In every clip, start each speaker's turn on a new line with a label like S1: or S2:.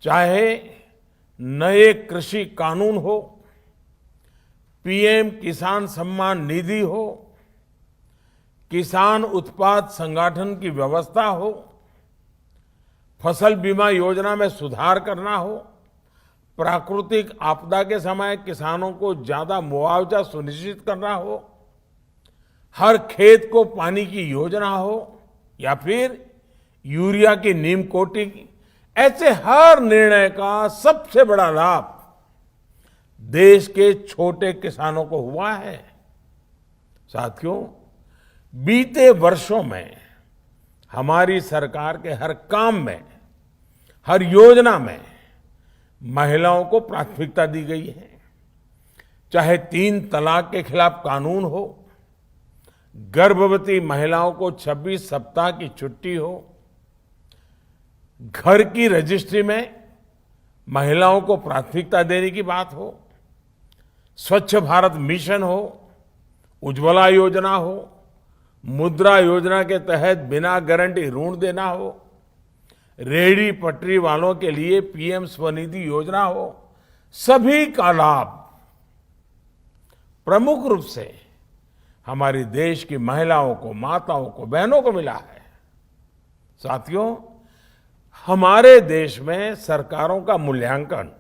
S1: चाहे नए कृषि कानून हो, पीएम किसान सम्मान निधि हो, किसान उत्पाद संगठन की व्यवस्था हो, फसल बीमा योजना में सुधार करना हो, प्राकृतिक आपदा के समय किसानों को ज्यादा मुआवजा सुनिश्चित करना हो, हर खेत को पानी की योजना हो, या फिर यूरिया की नीम कोटिंग, ऐसे हर निर्णय का सबसे बड़ा लाभ देश के छोटे किसानों को हुआ है। साथियों, बीते वर्षों में हमारी सरकार के हर काम में, हर योजना में महिलाओं को प्राथमिकता दी गई है। चाहे 3 तलाक के खिलाफ कानून हो, गर्भवती महिलाओं को 26 सप्ताह की छुट्टी हो, घर की रजिस्ट्री में महिलाओं को प्राथमिकता देने की बात हो, स्वच्छ भारत मिशन हो, उज्ज्वला योजना हो, मुद्रा योजना के तहत बिना गारंटी ऋण देना हो, रेहड़ी पटरी वालों के लिए पीएम स्वनिधि योजना हो, सभी का लाभ प्रमुख रूप से हमारी देश की महिलाओं को, माताओं को, बहनों को मिला है। साथियों, हमारे देश में सरकारों का मूल्यांकन,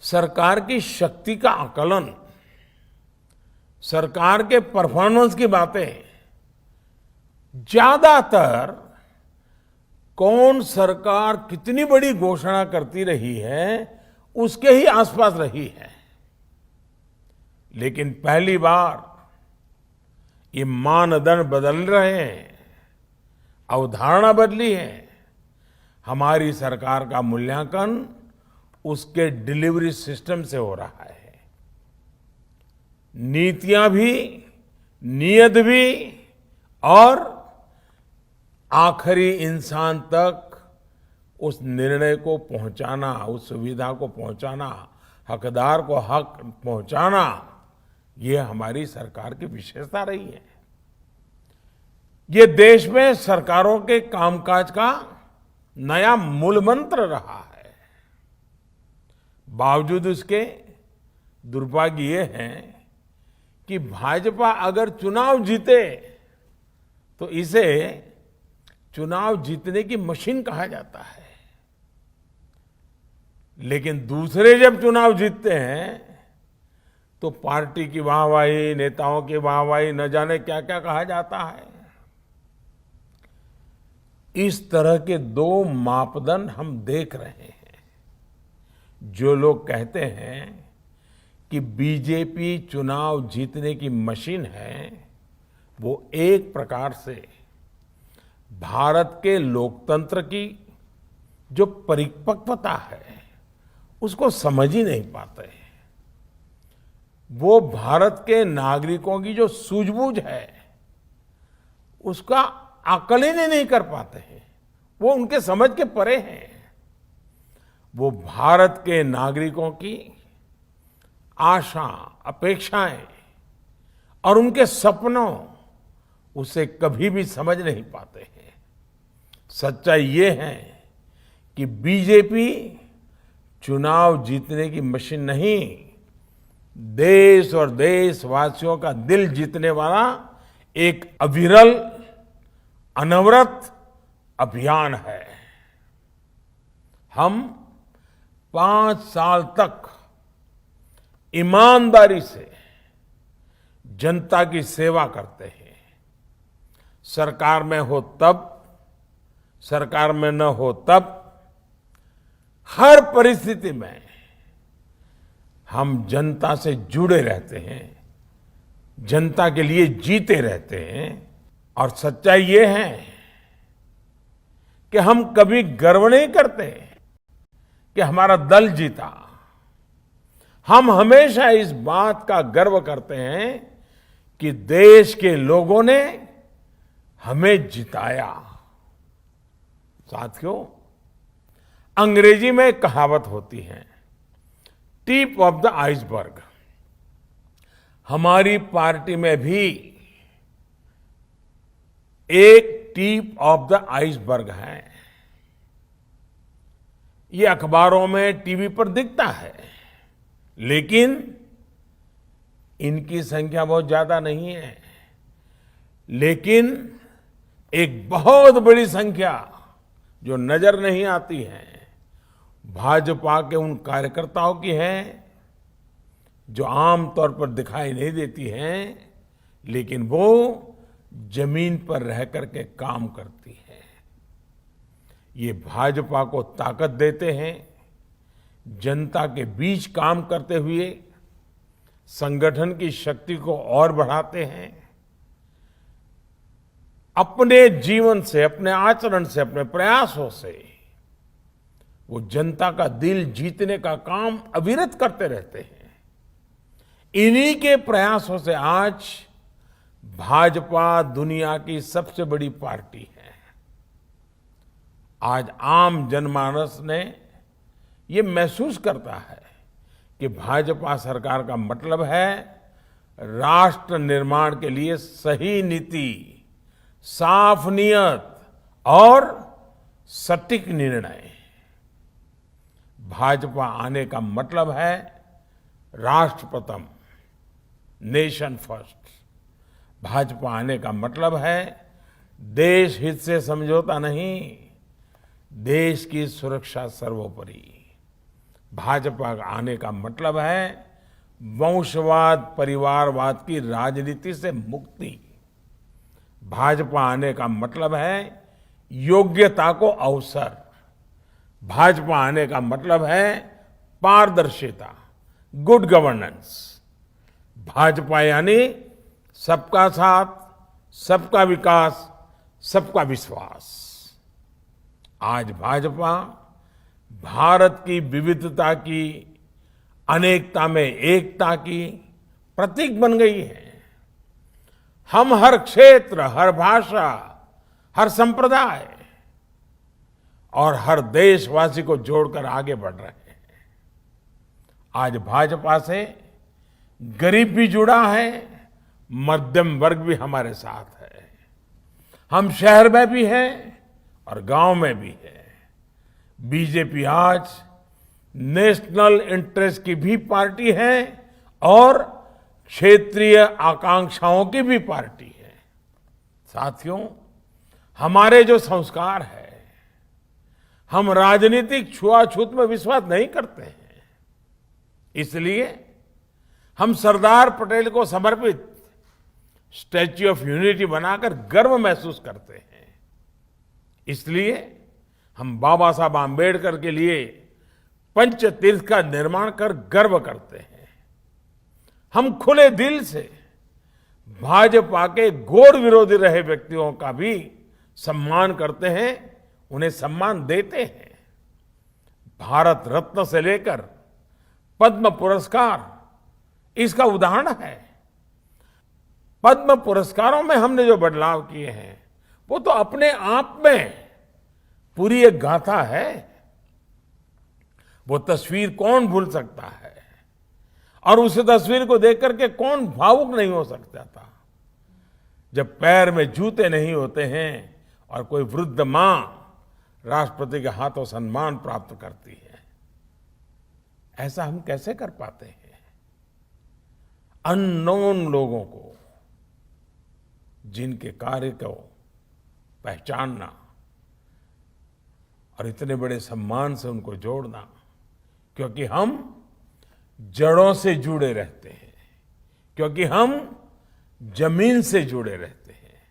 S1: सरकार की शक्ति का आकलन, सरकार के परफॉर्मेंस की बातें ज्यादातर कौन सरकार कितनी बड़ी घोषणा करती रही है उसके ही आसपास रही है। लेकिन पहली बार ये मानदंड बदल रहे हैं, अवधारणा बदली है। हमारी सरकार का मूल्यांकन उसके डिलीवरी सिस्टम से हो रहा है। नीतियां भी, नियत भी और आखिरी इंसान तक उस निर्णय को पहुंचाना, उस सुविधा को पहुंचाना, हकदार को हक पहुंचाना, ये हमारी सरकार की विशेषता रही है। ये देश में सरकारों के कामकाज का नया मूल मंत्र रहा है। बावजूद इसके दुर्भाग्य ये है कि भाजपा अगर चुनाव जीते तो इसे चुनाव जीतने की मशीन कहा जाता है, लेकिन दूसरे जब चुनाव जीतते हैं तो पार्टी की वाहवाही, नेताओं की वाहवाही, न जाने क्या क्या कहा जाता है। इस तरह के 2 मापदंड हम देख रहे हैं। जो लोग कहते हैं कि बीजेपी चुनाव जीतने की मशीन है, वो एक प्रकार से भारत के लोकतंत्र की जो परिपक्वता है उसको समझ ही नहीं पाते। वो भारत के नागरिकों की जो सूझबूझ है उसका आकलन ही नहीं कर पाते हैं। वो उनके समझ के परे हैं। वो भारत के नागरिकों की आशा, अपेक्षाएं और उनके सपनों उसे कभी भी समझ नहीं पाते हैं। सच्चाई ये है कि बीजेपी चुनाव जीतने की मशीन नहीं, देश और देशवासियों का दिल जीतने वाला एक अविरल, अनवरत अभियान है। हम 5 साल तक ईमानदारी से जनता की सेवा करते हैं। सरकार में हो तब, सरकार में न हो तब, हर परिस्थिति में हम जनता से जुड़े रहते हैं, जनता के लिए जीते रहते हैं। और सच्चाई ये है कि हम कभी गर्व नहीं करते कि हमारा दल जीता। हम हमेशा इस बात का गर्व करते हैं कि देश के लोगों ने हमें जिताया। साथियों, अंग्रेजी में एक कहावत होती है, टिप ऑफ द आइसबर्ग। हमारी पार्टी में भी एक टिप ऑफ द आइसबर्ग है। ये अखबारों में, टीवी पर दिखता है, लेकिन इनकी संख्या बहुत ज्यादा नहीं है। लेकिन एक बहुत बड़ी संख्या जो नजर नहीं आती है, भाजपा के उन कार्यकर्ताओं की है जो आमतौर पर दिखाई नहीं देती हैं, लेकिन वो जमीन पर रह करके काम करती है। ये भाजपा को ताकत देते हैं, जनता के बीच काम करते हुए संगठन की शक्ति को और बढ़ाते हैं। अपने जीवन से, अपने आचरण से, अपने प्रयासों से वो जनता का दिल जीतने का काम अविरत करते रहते हैं। इन्हीं के प्रयासों से आज भाजपा दुनिया की सबसे बड़ी पार्टी है। आज आम जनमानस ने ये महसूस करता है कि भाजपा सरकार का मतलब है राष्ट्र निर्माण के लिए सही नीति, साफ नियत और सटीक निर्णय। भाजपा आने का मतलब है राष्ट्र प्रथम, नेशन फर्स्ट। भाजपा आने का मतलब है देश हित से समझौता नहीं, देश की सुरक्षा सर्वोपरि। भाजपा आने का मतलब है वंशवाद, परिवारवाद की राजनीति से मुक्ति। भाजपा आने का मतलब है योग्यता को अवसर। भाजपा आने का मतलब है पारदर्शिता, गुड गवर्नेंस। भाजपा यानी सबका साथ, सबका विकास, सबका विश्वास। आज भाजपा भारत की विविधता की, अनेकता में एकता की प्रतीक बन गई है। हम हर क्षेत्र, हर भाषा, हर संप्रदाय और हर देशवासी को जोड़कर आगे बढ़ रहे हैं। आज भाजपा से गरीब भी जुड़ा है, मध्यम वर्ग भी हमारे साथ है। हम शहर में भी हैं और गांव में भी है। बीजेपी आज नेशनल इंटरेस्ट की भी पार्टी है और क्षेत्रीय आकांक्षाओं की भी पार्टी है। साथियों, हमारे जो संस्कार है, हम राजनीतिक छुआछूत में विश्वास नहीं करते हैं। इसलिए हम सरदार पटेल को समर्पित स्टैच्यू ऑफ यूनिटी बनाकर गर्व महसूस करते हैं। इसलिए हम बाबा साहब आम्बेडकर के लिए पंचतीर्थ का निर्माण कर गर्व करते हैं। हम खुले दिल से भाजपा के घोर विरोधी रहे व्यक्तियों का भी सम्मान करते हैं, उन्हें सम्मान देते हैं। भारत रत्न से लेकर पद्म पुरस्कार इसका उदाहरण है। पद्म पुरस्कारों में हमने जो बदलाव किए हैं वो तो अपने आप में पूरी एक गाथा है। वो तस्वीर कौन भूल सकता है, और उस तस्वीर को देख करके कौन भावुक नहीं हो सकता था, जब पैर में जूते नहीं होते हैं और कोई वृद्ध मां राष्ट्रपति के हाथों सम्मान प्राप्त करती है। ऐसा हम कैसे कर पाते हैं? अननोन लोगों को, जिनके कार्य को पहचानना और इतने बड़े सम्मान से उनको जोड़ना, क्योंकि हम जड़ों से जुड़े रहते हैं, क्योंकि हम जमीन से जुड़े रहते हैं।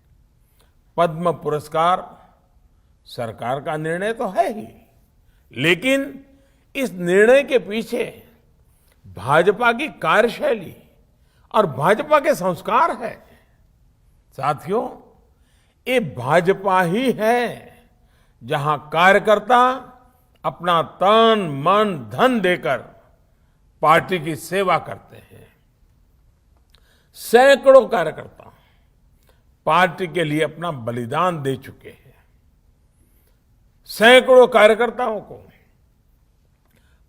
S1: पद्म पुरस्कार सरकार का निर्णय तो है ही, लेकिन इस निर्णय के पीछे भाजपा की कार्यशैली और भाजपा के संस्कार है। साथियों, ये भाजपा ही है जहां कार्यकर्ता अपना तन, मन, धन देकर पार्टी की सेवा करते हैं। सैकड़ों कार्यकर्ता पार्टी के लिए अपना बलिदान दे चुके हैं। सैकड़ों कार्यकर्ताओं को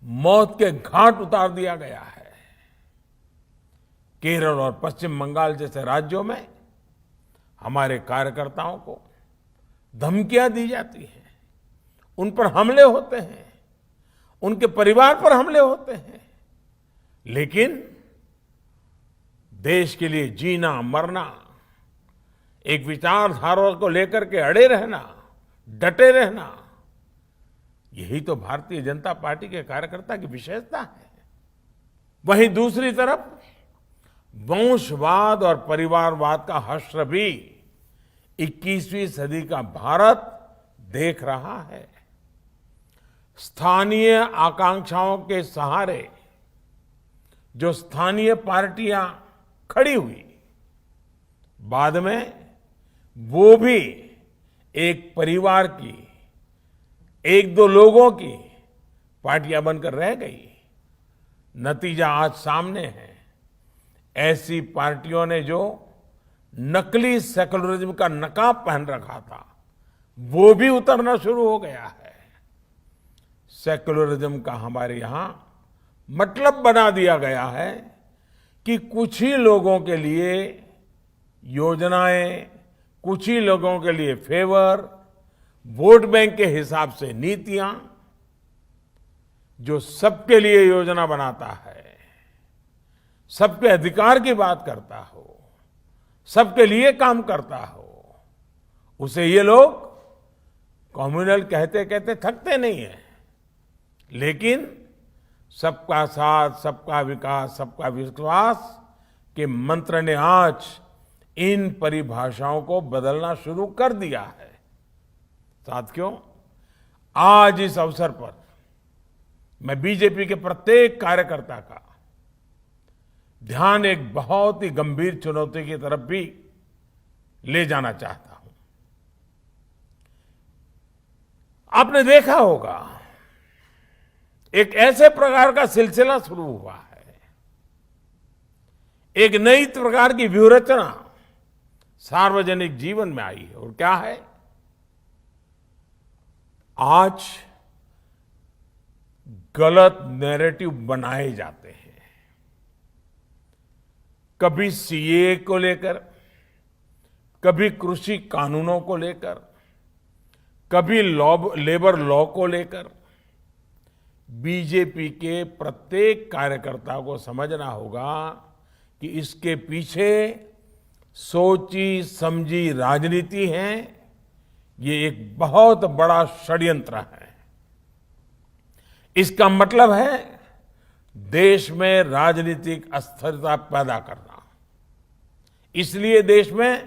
S1: मौत के घाट उतार दिया गया है। केरल और पश्चिम बंगाल जैसे राज्यों में हमारे कार्यकर्ताओं को धमकियां दी जाती हैं, उन पर हमले होते हैं, उनके परिवार पर हमले होते हैं, लेकिन देश के लिए जीना मरना, एक विचारधारा को लेकर के अड़े रहना, डटे रहना, यही तो भारतीय जनता पार्टी के कार्यकर्ता की विशेषता है। वहीं दूसरी तरफ वंशवाद और परिवारवाद का हश्र भी 21वीं सदी का भारत देख रहा है। स्थानीय आकांक्षाओं के सहारे जो स्थानीय पार्टियां खड़ी हुई, बाद में वो भी एक परिवार की, एक दो लोगों की पार्टियां बनकर रह गई। नतीजा आज सामने है। ऐसी पार्टियों ने जो नकली सेकुलरिज्म का नकाब पहन रखा था, वो भी उतरना शुरू हो गया है। सेकुलरिज्म का हमारे यहां मतलब बना दिया गया है कि कुछ ही लोगों के लिए योजनाएं, कुछ ही लोगों के लिए फेवर, वोट बैंक के हिसाब से नीतियां। जो सबके लिए योजना बनाता है, सबके अधिकार की बात करता हो, सबके लिए काम करता हो, उसे ये लोग कम्युनल कहते कहते थकते नहीं है। लेकिन सबका साथ, सबका विकास, सबका विश्वास के मंत्र ने आज इन परिभाषाओं को बदलना शुरू कर दिया है। साथियों, आज इस अवसर पर मैं बीजेपी के प्रत्येक कार्यकर्ता का ध्यान एक बहुत ही गंभीर चुनौती की तरफ भी ले जाना चाहता हूं। आपने देखा होगा, एक ऐसे प्रकार का सिलसिला शुरू हुआ है, एक नई प्रकार की व्यूहरचना सार्वजनिक जीवन में आई है। और क्या है? आज गलत नैरेटिव बनाए जाते हैं। कभी सीए को लेकर, कभी कृषि कानूनों को लेकर, कभी लेबर लॉ को लेकर। बीजेपी के प्रत्येक कार्यकर्ता को समझना होगा कि इसके पीछे सोची समझी राजनीति है। ये एक बहुत बड़ा षड्यंत्र है। इसका मतलब है देश में राजनीतिक अस्थिरता पैदा करना। इसलिए देश में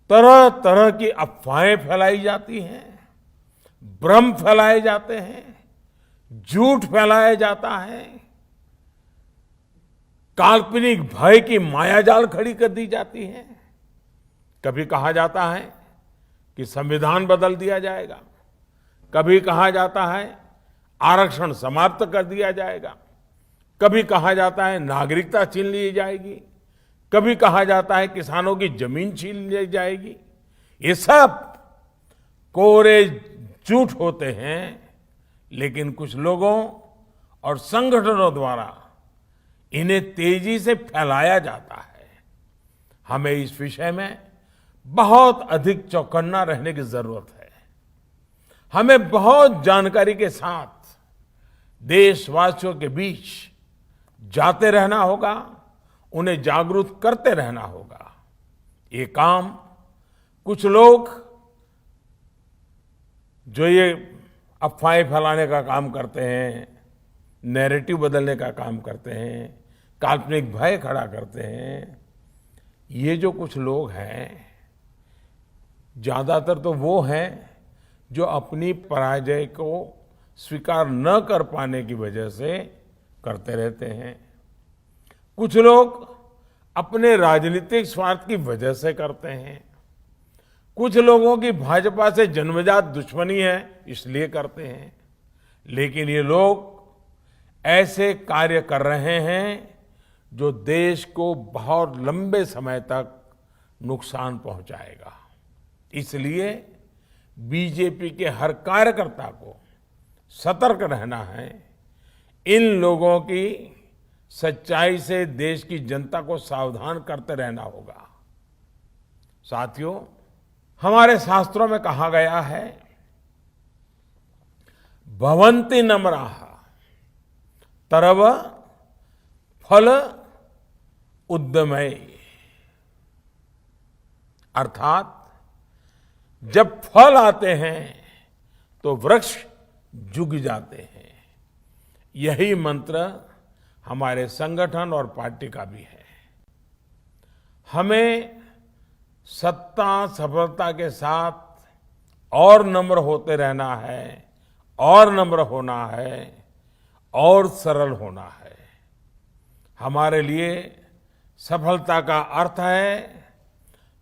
S1: तरह तरह की अफवाहें फैलाई जाती हैं, भ्रम फैलाए जाते हैं, झूठ फैलाया जाता है, काल्पनिक भय की मायाजाल खड़ी कर दी जाती है। कभी कहा जाता है कि संविधान बदल दिया जाएगा, कभी कहा जाता है आरक्षण समाप्त कर दिया जाएगा, कभी कहा जाता है नागरिकता छीन ली जाएगी, कभी कहा जाता है किसानों की जमीन छीन ली जाएगी। ये सब कोरे झूठ होते हैं, लेकिन कुछ लोगों और संगठनों द्वारा इन्हें तेजी से फैलाया जाता है। हमें इस विषय में बहुत अधिक चौकन्ना रहने की जरूरत है। हमें बहुत जानकारी के साथ देशवासियों के बीच जाते रहना होगा, उन्हें जागरूक करते रहना होगा। ये काम कुछ लोग जो ये अफवाहें फैलाने का काम करते हैं, नैरेटिव बदलने का काम करते हैं, काल्पनिक भय खड़ा करते हैं, ये जो कुछ लोग हैं, ज्यादातर तो वो हैं जो अपनी पराजय को स्वीकार न कर पाने की वजह से करते रहते हैं। कुछ लोग अपने राजनीतिक स्वार्थ की वजह से करते हैं। कुछ लोगों की भाजपा से जन्मजात दुश्मनी है, इसलिए करते हैं। लेकिन ये लोग ऐसे कार्य कर रहे हैं जो देश को बहुत लंबे समय तक नुकसान पहुंचाएगा। इसलिए बीजेपी के हर कार्यकर्ता को सतर्क रहना है। इन लोगों की सच्चाई से देश की जनता को सावधान करते रहना होगा। साथियों, हमारे शास्त्रों में कहा गया है, भवन्ति नम्राः तरव फल उद्यमय, अर्थात जब फल आते हैं तो वृक्ष झुक जाते हैं। यही मंत्र हमारे संगठन और पार्टी का भी है। हमें सत्ता सफलता के साथ और नम्र होते रहना है, और नम्र होना है, और सरल होना है। हमारे लिए सफलता का अर्थ है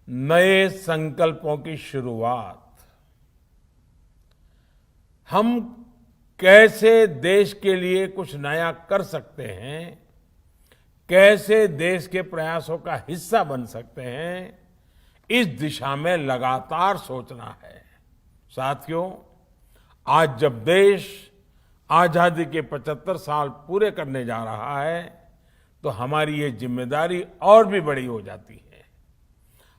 S1: नए संकल्पों की शुरुआत। हम कैसे देश के लिए कुछ नया कर सकते हैं, कैसे देश के प्रयासों का हिस्सा बन सकते हैं, इस दिशा में लगातार सोचना है। साथियों, आज जब देश आजादी के 75 साल पूरे करने जा रहा है तो हमारी ये जिम्मेदारी और भी बड़ी हो जाती है।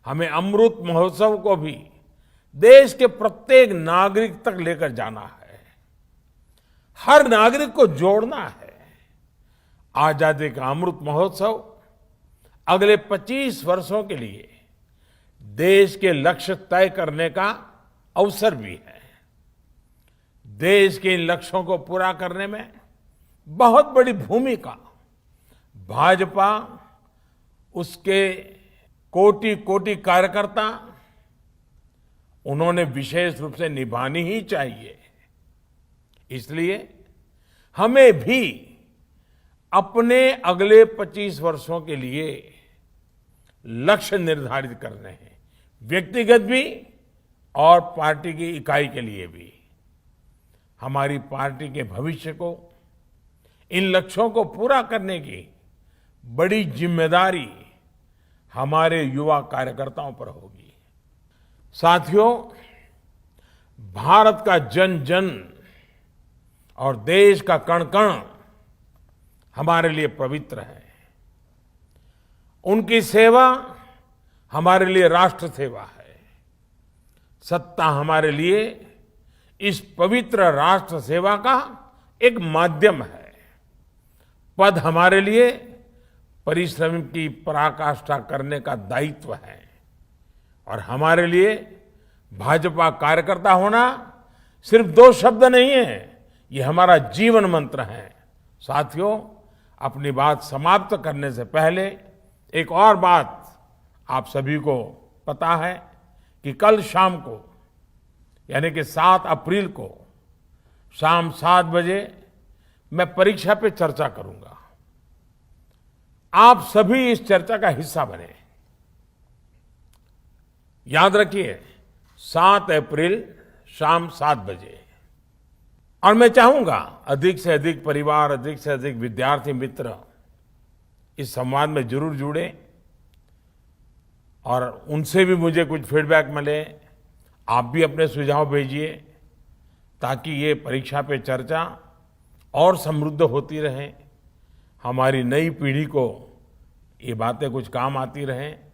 S1: हमें अमृत महोत्सव को भी देश के प्रत्येक नागरिक तक लेकर जाना है, हर नागरिक को जोड़ना है। आजादी का अमृत महोत्सव अगले 25 वर्षों के लिए देश के लक्ष्य तय करने का अवसर भी है। देश के इन लक्ष्यों को पूरा करने में बहुत बड़ी भूमिका भाजपा, उसके कोटि कोटि कार्यकर्ता, उन्होंने विशेष रूप से निभानी ही चाहिए। इसलिए हमें भी अपने अगले 25 वर्षों के लिए लक्ष्य निर्धारित करने हैं, व्यक्तिगत भी और पार्टी की इकाई के लिए भी। हमारी पार्टी के भविष्य को, इन लक्ष्यों को पूरा करने की बड़ी जिम्मेदारी हमारे युवा कार्यकर्ताओं पर होगी। साथियों, भारत का जन जन और देश का कण कण हमारे लिए पवित्र है। उनकी सेवा हमारे लिए राष्ट्र सेवा है। सत्ता हमारे लिए इस पवित्र राष्ट्र सेवा का एक माध्यम है। पद हमारे लिए परिश्रम की पराकाष्ठा करने का दायित्व है। और हमारे लिए भाजपा कार्यकर्ता होना सिर्फ 2 शब्द नहीं है, ये हमारा जीवन मंत्र है। साथियों, अपनी बात समाप्त करने से पहले एक और बात आप सभी को पता है कि कल शाम को, यानी कि 7 अप्रैल को शाम 7 बजे मैं परीक्षा पे चर्चा करूंगा। आप सभी इस चर्चा का हिस्सा बने। याद रखिए, 7 अप्रैल शाम 7 बजे। और मैं चाहूंगा अधिक से अधिक परिवार, अधिक से अधिक विद्यार्थी मित्र इस संवाद में जरूर जुड़े और उनसे भी मुझे कुछ फीडबैक मिले। आप भी अपने सुझाव भेजिए ताकि ये परीक्षा पे चर्चा और समृद्ध होती रहे, हमारी नई पीढ़ी को ये बातें कुछ काम आती रहें।